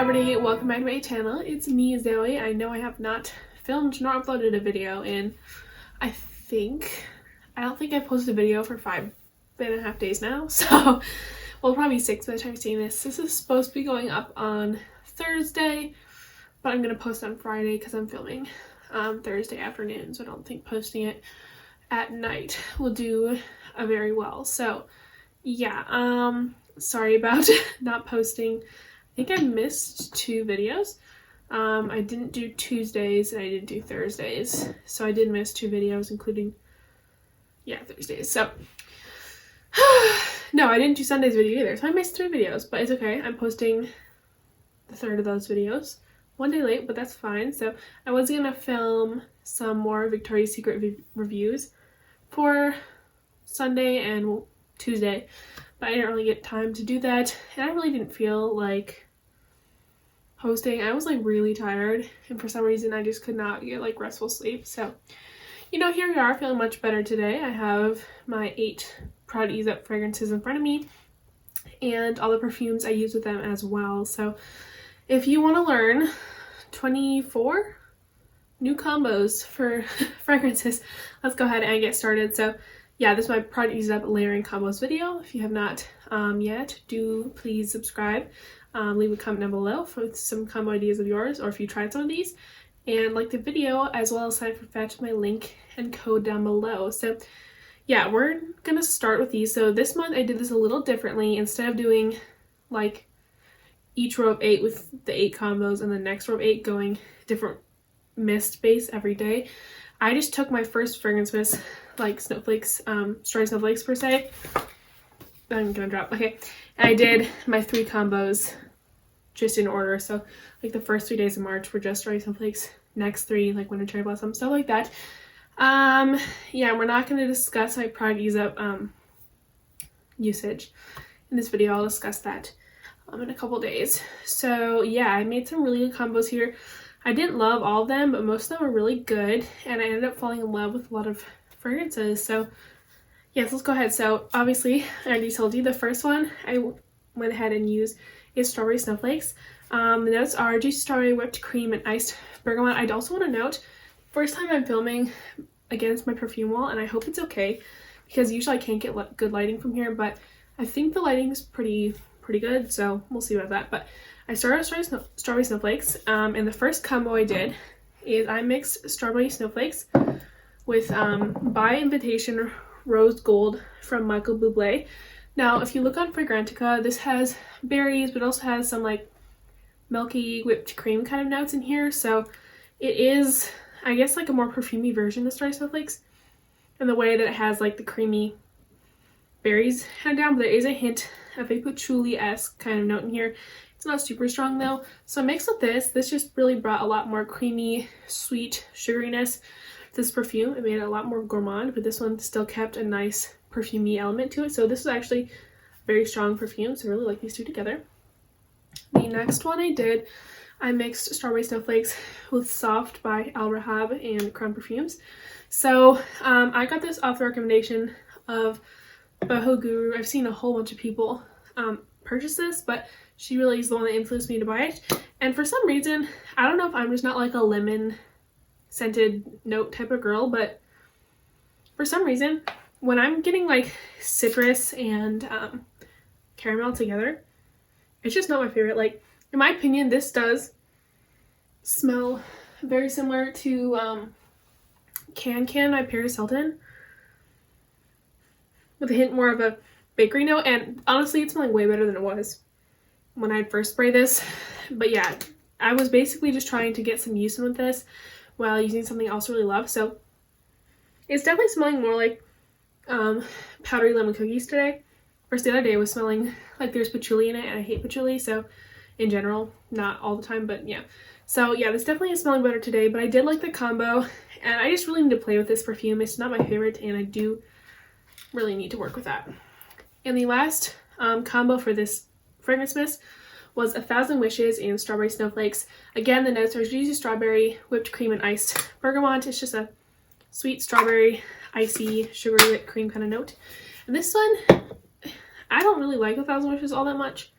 everybody, welcome back to my channel. It's me, Zoe. I know I have not filmed nor uploaded a video in, I don't think I posted a video for 5.5 days now, so well, probably 6 by the time you're seeing this. This is supposed to be going up on Thursday, but I'm going to post on Friday because I'm filming Thursday afternoon, so I don't think posting it at night will do very well. So yeah, sorry about not posting. I think I missed 2 videos. I didn't do Tuesdays and I didn't do Thursdays, so I did miss 2 videos, including Thursdays. So no, I didn't do Sunday's video either, so I missed 3 videos, but it's okay. I'm posting the 3rd of those videos 1 day late, but that's fine. So I was gonna film some more Victoria's Secret reviews for Sunday and Tuesday, but I didn't really get time to do that, and I really didn't feel like posting. I was like really tired, and for some reason I just could not get like restful sleep. So here we are, feeling much better today. I have my 8 Proud Ease Up fragrances in front of me and all the perfumes I use with them as well. So if you want to learn 24 new combos for fragrances, let's go ahead and get started. So yeah, this is my Proud Ease Up layering combos video. If you have not yet, do please subscribe. Leave a comment down below for some combo ideas of yours, or if you tried some of these, and like the video, as well as sign up for Fetch, my link and code down below. So yeah, we're gonna start with these. So this month I did this a little differently. Instead of doing like each row of 8 with the 8 combos and the next row of 8 going different mist base every day, I just took my first fragrance mist, like snowflakes, strawberry snowflakes per se. I'm gonna drop, okay. And I did my 3 combos just in order. So like the first 3 days of March were just strawberry snowflakes, next 3 like winter cherry blossom, stuff like that. Yeah, we're not going to discuss my Proud Ease Up usage in this video. I'll discuss that in a couple days. So yeah, I made some really good combos here. I didn't love all of them, but most of them were really good, and I ended up falling in love with a lot of fragrances. So yes, let's go ahead. So obviously I already told you the first one I went ahead and used is strawberry snowflakes. The notes are juicy strawberry, whipped cream, and iced bergamot. I'd also want to note, first time I'm filming against my perfume wall, and I hope it's okay because usually I can't get good lighting from here, but I think the lighting is pretty good, so we'll see about that. But I started with strawberry snowflakes, and the first combo I did is I mixed strawberry snowflakes with By Invitation Rose Gold from Michael Bublé. Now, if you look on Fragrantica, this has berries, but also has some like milky whipped cream kind of notes in here. So it is, I guess, like a more perfumey version of strawberry snowflakes in the way that it has like the creamy berries kind of down, but there is a hint of a patchouli-esque kind of note in here. It's not super strong though. So mixed with this just really brought a lot more creamy, sweet sugariness to this perfume. It made it a lot more gourmand, but this one still kept a nice perfumey element to it. So this is actually a very strong perfume, so I really like these 2 together. The next one I did, I mixed strawberry snowflakes with Soft by Al Rahab and Crown Perfumes. So I got this off the recommendation of Boho Guru. I've seen a whole bunch of people purchase this, but she really is the one that influenced me to buy it. And for some reason, I don't know if I'm just not like a lemon scented note type of girl, but for some reason when I'm getting like citrus and caramel together, it's just not my favorite. Like, in my opinion, this does smell very similar to Can by Paris Hilton, with a hint more of a bakery note. And honestly, it's smelling way better than it was when I first sprayed this. But yeah, I was basically just trying to get some use with this while using something I also really love. So it's definitely smelling more like powdery lemon cookies today. First, the other day was smelling like there's patchouli in it, and I hate patchouli, so in general, not all the time, but yeah. So yeah, this definitely is smelling better today, but I did like the combo, and I just really need to play with this perfume. It's not my favorite, and I do really need to work with that. And the last combo for this fragrance mist was 1,000 Wishes and Strawberry Snowflakes. Again, the notes are juicy strawberry, whipped cream, and iced bergamot. It's just a sweet strawberry, icy, sugary whipped cream kind of note. And this one, I don't really like 1,000 Wishes all that much.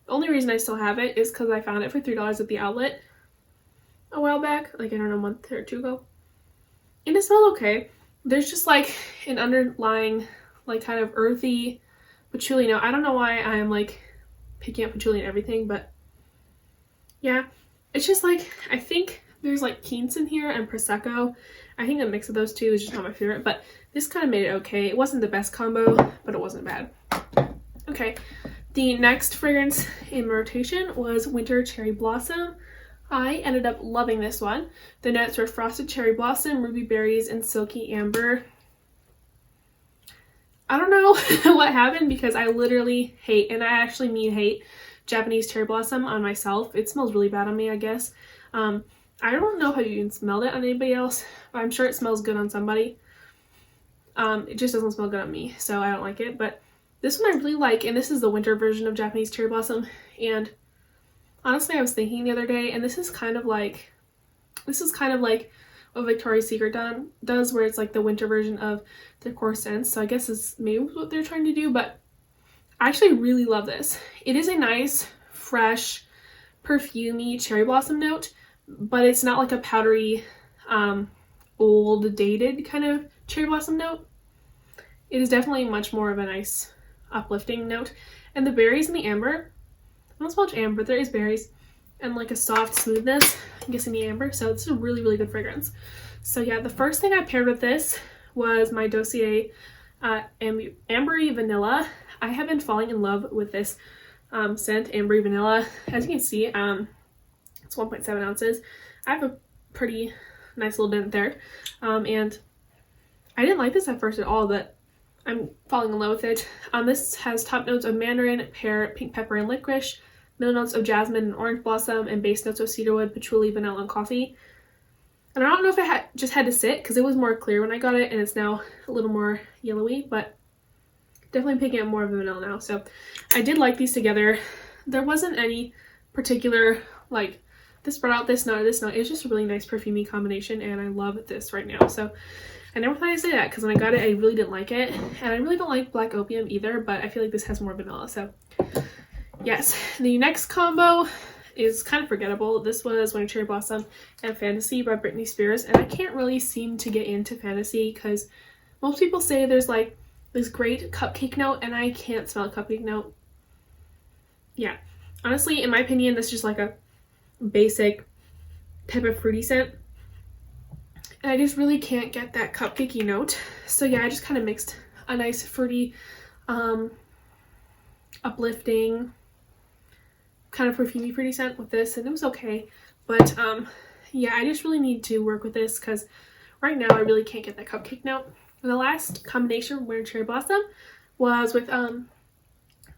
The only reason I still have it is because I found it for $3 at the outlet a while back, like I don't know, a month or two ago. And it smelled okay. There's just like an underlying, like kind of earthy patchouli note. I don't know why I'm like picking up patchouli and everything, but yeah, it's just like, I think there's like quince in here and Prosecco. I think a mix of those two is just not my favorite, but this kind of made it okay. It wasn't the best combo, but it wasn't bad. Okay, the next fragrance in rotation was Winter Cherry Blossom. I ended up loving this one. The notes were frosted cherry blossom, ruby berries, and silky amber. I don't know what happened because I literally hate, and I actually mean hate, Japanese cherry blossom on myself. It smells really bad on me, I guess. I don't know if I've even smelled it on anybody else, but I'm sure it smells good on somebody. It just doesn't smell good on me, so I don't like it. But this one I really like, and this is the winter version of Japanese cherry blossom. And honestly, I was thinking the other day, and this is kind of like what Victoria's Secret does, where it's like the winter version of their core scents. So I guess it's maybe what they're trying to do, but I actually really love this. It is a nice, fresh, perfumey cherry blossom note, but it's not like a powdery, old, dated kind of cherry blossom note. It is definitely much more of a nice, uplifting note. And the berries and the amber, I don't smell much amber, but there is berries, and like a soft smoothness, I'm guessing the amber. So it's a really, really good fragrance. So yeah, the first thing I paired with this was my Dossier Ambery Vanilla. I have been falling in love with this scent, Ambery Vanilla. As you can see, it's 1.7 ounces. I have a pretty nice little dent there. And I didn't like this at first at all, but I'm falling in love with it. This has top notes of mandarin, pear, pink pepper, and licorice, middle notes of jasmine and orange blossom, and base notes of cedarwood, patchouli, vanilla, and coffee. And I don't know if it just had to sit because it was more clear when I got it, and it's now a little more yellowy, but definitely picking up more of the vanilla now. So I did like these together. There wasn't any particular, like, this brought out this note or this note. It was just a really nice perfumey combination, and I love this right now. So I never thought I'd say that because when I got it, I really didn't like it. And I really don't like Black Opium either, but I feel like this has more vanilla. So yes, the next combo is kind of forgettable. This was Winter Cherry Blossom and Fantasy by Britney Spears. And I can't really seem to get into Fantasy because most people say there's like this great cupcake note, and I can't smell a cupcake note. Yeah, honestly, in my opinion, this is just like a basic type of fruity scent. And I just really can't get that cupcakey note. So yeah, I just kind of mixed a nice fruity, uplifting, kind of perfumey fruity scent with this, and it was okay. But yeah, I just really need to work with this because right now I really can't get that cupcake note. And the last combination of Winter Cherry Blossom was with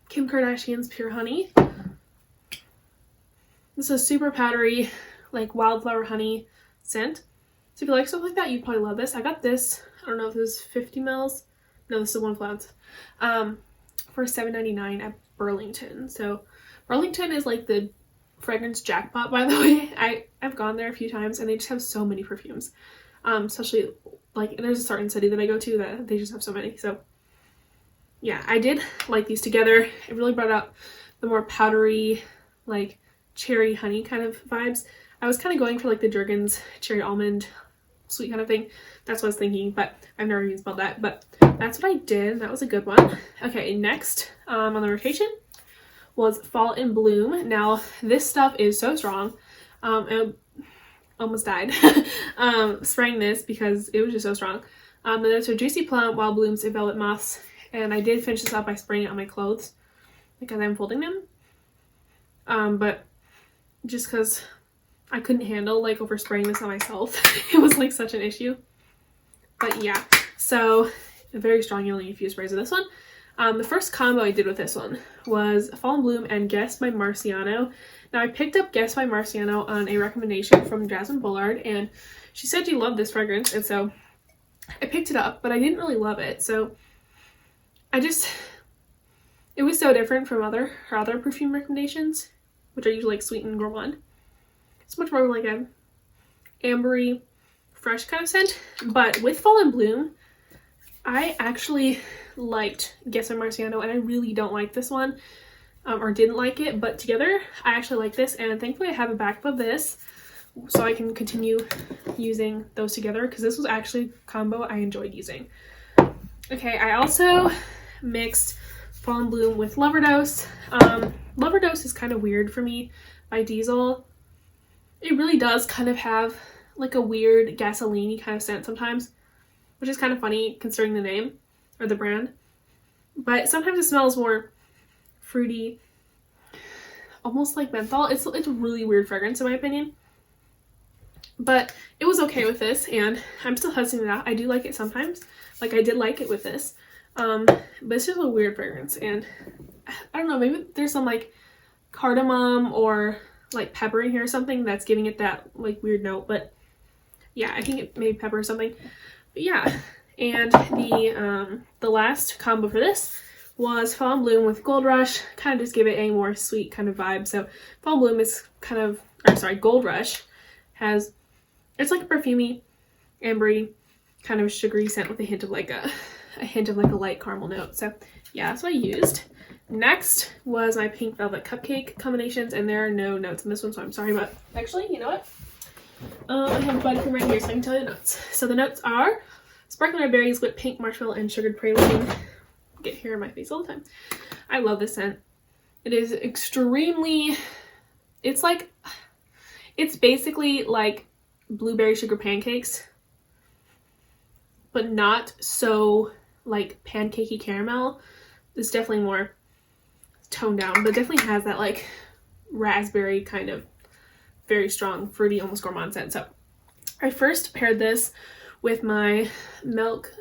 Kim Kardashian's Pure Honey. This is super powdery, like wildflower honey scent. So if you like stuff like that, you'd probably love this. I got this, I don't know if this is 50 mils. No, this is 1 ounce. For $7.99 at Burlington. So Burlington is like the fragrance jackpot, by the way. I've gone there a few times, and they just have so many perfumes. Especially, like, there's a certain city that I go to that they just have so many. So yeah, I did like these together. It really brought out the more powdery, like, cherry honey kind of vibes. I was kind of going for like the Jergens cherry almond sweet kind of thing. That's what I was thinking, but I've never even smelled that. But that's what I did. That was a good one. Okay, next on the rotation was Fall in Bloom. Now, this stuff is so strong. I almost died spraying this because it was just so strong. The notes are Juicy Plum, Wild Blooms, and Velvet Moths. And I did finish this up by spraying it on my clothes because I'm folding them. But just because I couldn't handle like overspraying this on myself. It was like such an issue. But yeah, so very strong. You only need a few sprays of this one. The first combo I did with this one was Fall in Bloom and Guess by Marciano. Now I picked up Guess by Marciano on a recommendation from Jasmine Bullard, and she said she loved this fragrance, and so I picked it up, but I didn't really love it. So it was so different from her other perfume recommendations, which are usually like sweet and gourmand. It's much more like a ambery, fresh kind of scent. But with Fall in Bloom, I actually liked Guess by Marciano, and I really don't like this one. or didn't like it, but together I actually like this, and thankfully I have a backup of this so I can continue using those together because this was actually a combo I enjoyed using. Okay, I also mixed Fall in Bloom with Loverdose. Loverdose is kind of weird for me by Diesel. It really does kind of have like a weird gasoline-y kind of scent sometimes, which is kind of funny considering the name or the brand. But sometimes it smells more fruity, almost like menthol. It's a really weird fragrance in my opinion. But it was okay with this, and I'm still testing it out. I do like it sometimes. Like I did like it with this. But it's just a weird fragrance, and I don't know, maybe there's some like cardamom or like pepper in here or something that's giving it that like weird note. But yeah, I think it may be pepper or something. But yeah, and the last combo for this was Fall in Bloom with Gold Rush. Kind of just give it a more sweet kind of vibe. So Fall in Bloom is kind of, or sorry, Gold Rush has, it's like a perfumey, ambery, kind of sugary scent with a hint of like a light caramel note. So yeah, that's what I used. Next was my Pink Velvet Cupcake combinations, and there are no notes in this one, so I'm sorry, but actually, you know what? I have a button right here so I can tell you the notes. So the notes are sparkling red berries, whipped pink, marshmallow, and sugared praline. Get hair in my face all the time. I love this scent. It is extremely, it's basically like blueberry sugar pancakes, but not so like pancakey caramel. It's definitely more toned down, but definitely has that like raspberry kind of very strong fruity, almost gourmand scent. So I first paired this with my Milk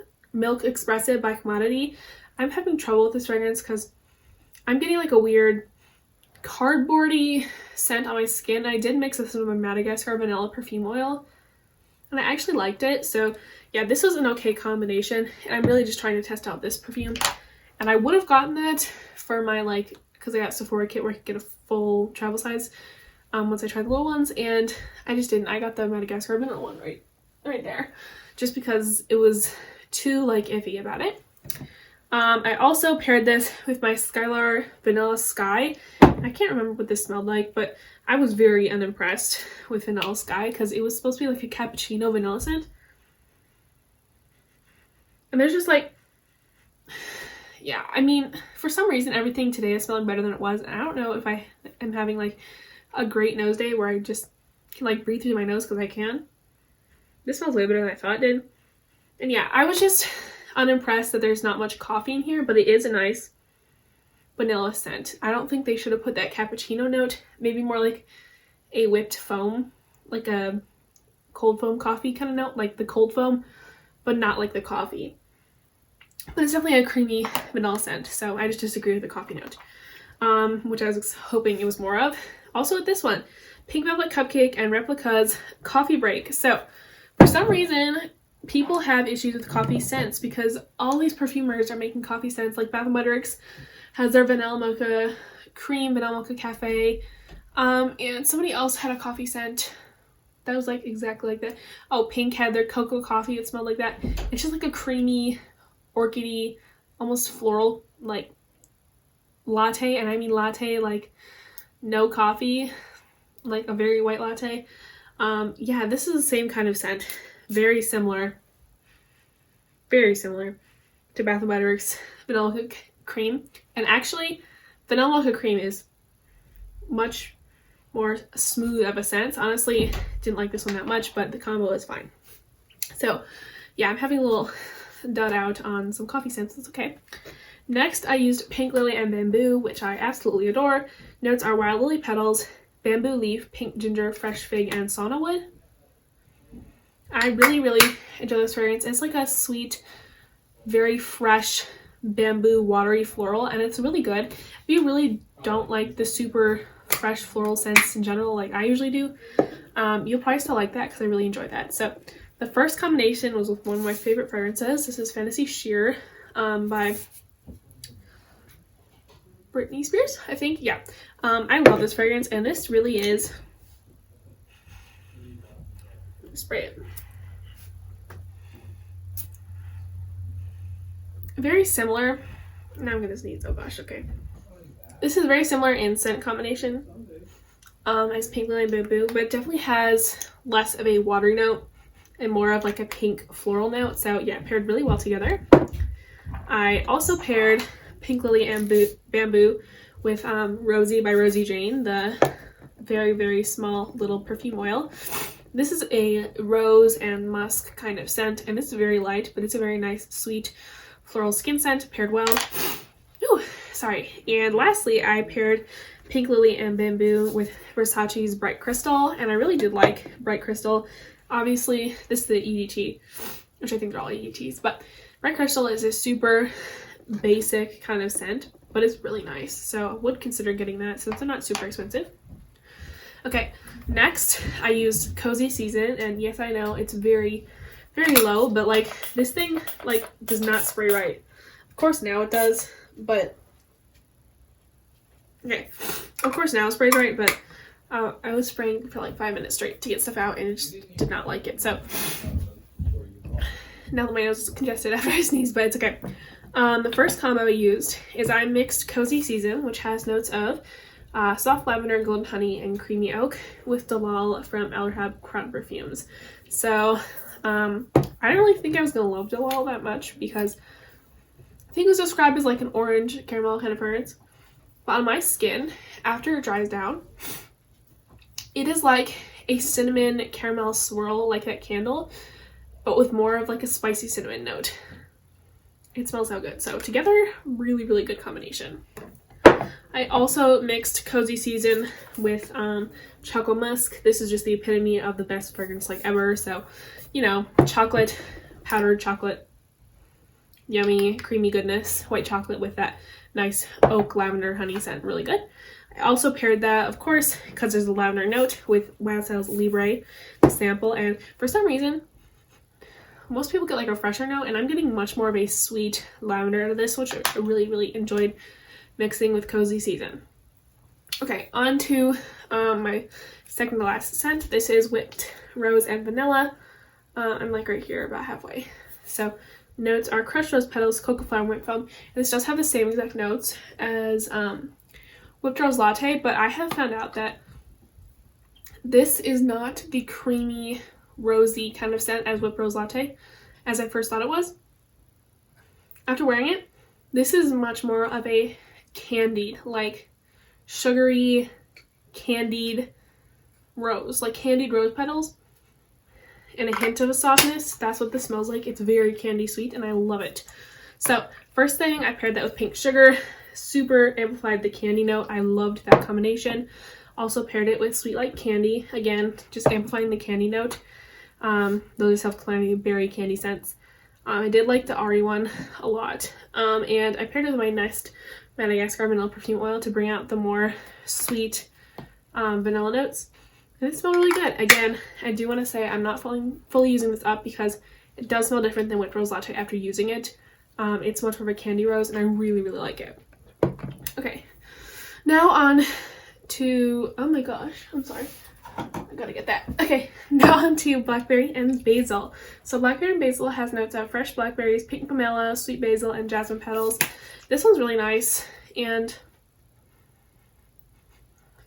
Expressive by Commodity. I'm having trouble with this fragrance because I'm getting like a weird cardboardy scent on my skin. I did mix this with my Madagascar vanilla perfume oil, and I actually liked it. So yeah, this was an okay combination, and I'm really just trying to test out this perfume. And I would have gotten that for my like, because I got Sephora kit where I could get a full travel size once I tried the little ones, and I just didn't. I got the Madagascar vanilla one right there, just because it was too like iffy about it. I also paired this with my Skylar Vanilla Sky. I can't remember what this smelled like, but I was very unimpressed with Vanilla Sky because it was supposed to be like a cappuccino vanilla scent. And there's just like, yeah, I mean, for some reason, everything today is smelling better than it was. And I don't know if I am having like a great nose day where I just can like breathe through my nose because I can. This smells way better than I thought it did. And yeah, I was just unimpressed that there's not much coffee in here, but it is a nice vanilla scent. I don't think they should have put that cappuccino note. Maybe more like a whipped foam, like a cold foam coffee kind of note, like the cold foam, but not like the coffee. But it's definitely a creamy vanilla scent, so I just disagree with the coffee note, which I was hoping it was more of. Also with this one, Pink Velvet Cupcake and Replica's Coffee Break. So for some reason, people have issues with coffee scents because all these perfumers are making coffee scents. Like Bath & Body Works has their Vanilla Mocha Cream, Vanilla Mocha Cafe, and somebody else had a coffee scent that was like exactly like that. Oh, Pink had their Cocoa Coffee. It smelled like that. It's just like a creamy, orchidy, almost floral like latte, and I mean latte like no coffee, like a very white latte. Yeah, this is the same kind of scent. Very similar to Bath & Body Works Vanilla Mocha Cream. And actually, Vanilla Mocha Cream is much more smooth of a scent. Honestly, didn't like this one that much, but the combo is fine. So yeah, I'm having a little dud out on some coffee scents. It's okay. Next, I used Pink Lily and Bamboo, which I absolutely adore. Notes are wild lily petals, bamboo leaf, pink ginger, fresh fig, and sauna wood. I really, really enjoy this fragrance. It's like a sweet, very fresh bamboo watery floral, and it's really good. If you really don't like the super fresh floral scents in general like I usually do, you'll probably still like that because I really enjoy that. So the first combination was with one of my favorite fragrances. This is Fantasy Sheer by Britney Spears, I think. Yeah. I love this fragrance, and this really is, spray it, very similar. Now I'm gonna sneeze. Oh gosh, okay. This is very similar in scent combination as Pink Lily and Bamboo, but it definitely has less of a watery note and more of like a pink floral note. So yeah, it paired really well together. I also paired Pink Lily and Bamboo with Rosie by Rosie Jane, the very, very small little perfume oil. This is a rose and musk kind of scent, and it's very light, but it's a very nice, sweet floral skin scent, paired well. Ooh, sorry. And lastly, I paired Pink Lily and Bamboo with Versace's Bright Crystal, and I really did like Bright Crystal. Obviously, this is the EDT, which I think they're all EDTs, but Bright Crystal is a super basic kind of scent, but it's really nice, so I would consider getting that since they're not super expensive. Okay, next I used Cozy Season, and yes, I know it's very, very low, but like this thing like does not spray right. Of course now it does, but okay, of course now it sprays right, but I was spraying for like 5 minutes straight to get stuff out, and it just did not like it. So now that my nose is congested after I sneezed, but it's okay. The first combo I used is I mixed Cozy Season, which has notes of soft lavender, golden honey, and creamy oak, with Dalal from El Rehab Crown Perfumes. So I didn't really think I was gonna love Dalal that much because I think it was described as like an orange caramel kind of fragrance. But on my skin, after it dries down, it is like a cinnamon caramel swirl, like that candle, but with more of like a spicy cinnamon note. It smells so good. So together, really, really good combination. I also mixed Cozy Season with Choco Musk. This is just the epitome of the best fragrance like ever. So, you know, chocolate, powdered chocolate, yummy, creamy goodness, white chocolate with that nice oak, lavender, honey scent. Really good. I also paired that, of course, because there's a lavender note, with YSL's Libre sample. And for some reason, most people get like a fresher note, and I'm getting much more of a sweet lavender out of this, which I really, really enjoyed mixing with Cozy Season. Okay, on to my second to last scent. This is Whipped Rose and Vanilla. I'm like right here, about halfway. So notes are crushed rose petals, cocoa flower, and whipped foam. And this does have the same exact notes as Whipped Rose Latte, but I have found out that this is not the creamy, rosy kind of scent as Whipped Rose Latte, as I first thought it was. After wearing it, this is much more of a candied, like sugary, candied rose, like candied rose petals, and a hint of a softness. That's what this smells like. It's very candy sweet, and I love it. So first thing, I paired that with pink sugar. Super amplified the candy note. I loved that combination. Also paired it with Sweet Like Candy. Again, just amplifying the candy note. Those self-climbing berry candy scents. I did like the Ari one a lot. And I paired it with my Nest Madagascar Vanilla Perfume Oil to bring out the more sweet vanilla notes. And it smelled really good. Again, I do want to say I'm not fully using this up because it does smell different than Whipped Rose Latte after using it. It's much more of a candy rose, and I really, really like it. Okay, now on to, oh my gosh, I'm sorry. I gotta get that. Okay, now on to Blackberry and Basil. So Blackberry and Basil has notes of fresh blackberries, pink pomelo, sweet basil, and jasmine petals. This one's really nice, and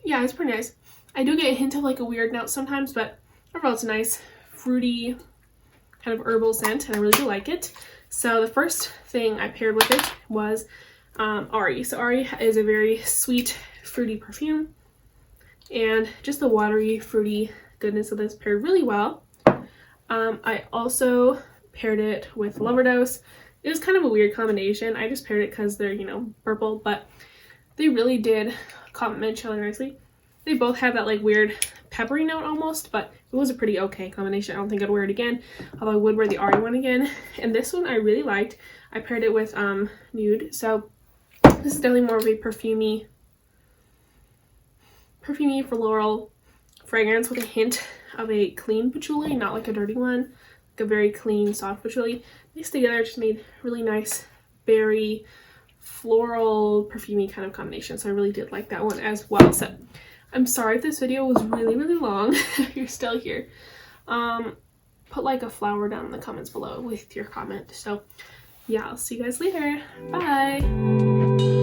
yeah, it's pretty nice. I do get a hint of like a weird note sometimes, but overall it's a nice, fruity, kind of herbal scent, and I really do like it. So the first thing I paired with it was Ari. So Ari is a very sweet, fruity perfume, and just the watery, fruity goodness of this paired really well. I also paired it with Loverdose. It was kind of a weird combination. I just paired it because they're, you know, purple, but they really did complement each other nicely. They both have that like weird peppery note almost, but it was a pretty okay combination. I don't think I'd wear it again, although I would wear the Ari one again. And this one I really liked. I paired it with Nude. So this is definitely more of a perfumey floral fragrance with a hint of a clean patchouli, not like a dirty one, like a very clean, soft patchouli. Mixed together just made really nice berry, floral, perfumey kind of combination. So I really did like that one as well. So I'm sorry if this video was really, really long. If you're still here. Put like a flower down in the comments below with your comment. So yeah, I'll see you guys later. Bye!